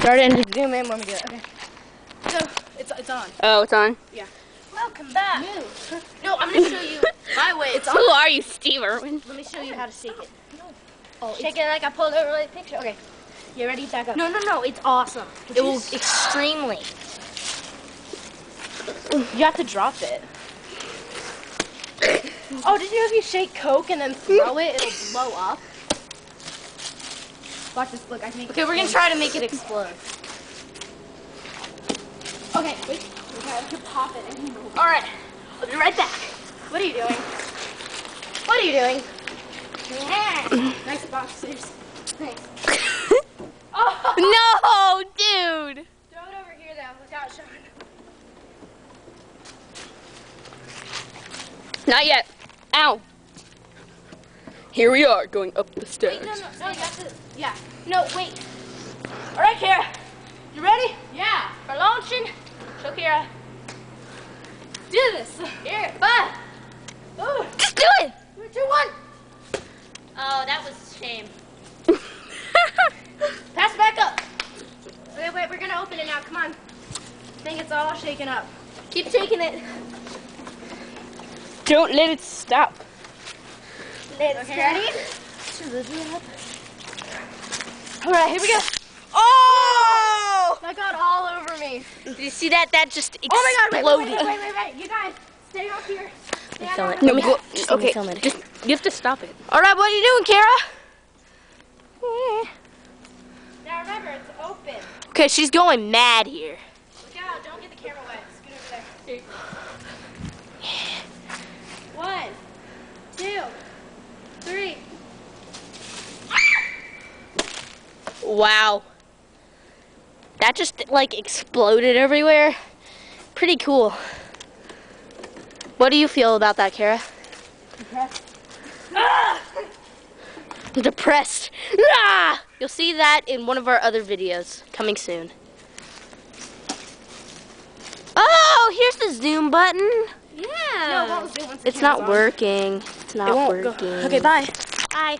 Start and zoom in when we do it. Okay. So, it's on. Oh, it's on? Yeah. Welcome back. Move. No, I'm going to show you my way. It's on. Who are you, Steve Irwin? Let me show you how to shake it. No. Oh, shake it like I pulled over a picture. Okay. You ready? Back up. No. It's awesome. It will extremely. You have to drop it. Oh, did you know if you shake Coke and then throw it, it'll blow up? Watch this. Look, I can make it. Okay, we're going to try to make it explode. Okay, wait. Okay, I can pop it and move. All right. I'll be right back. What are you doing? What are you doing? Yeah. Nice boxers. Thanks. Oh. No, dude. Throw it over here, though. Look out, Sean. Not yet. Ow. Here we are, going up the stairs. Wait, no, you have to, yeah. No, wait. All right, Kara. You ready? Yeah. We're launching. Show Kara. Do this. Here, 5. Ooh. Just do it. 3, 2, 1. Oh, that was a shame. Pass it back up. Okay, wait, we're gonna open it now. Come on. I think it's all shaken up. Keep shaking it. Don't let it stop. Okay, ready? All right, here we go. Oh! That got all over me. Did you see that? That just exploded. Oh my God! Wait! You guys, stay up here. Film it. No, okay, just you have to stop it. All right, what are you doing, Kara? Now remember, it's open. Okay, she's going mad here. Look out! Don't get the camera wet. Scoot over there. 1, 2, 3. Wow. That just like exploded everywhere. Pretty cool. What do you feel about that, Kara? Depressed. Depressed. Ah! You'll see that in one of our other videos coming soon. Oh, here's the zoom button. Yeah. No, it won't zoom once the It's not camera's on. working. It's not working. Okay, bye. Bye.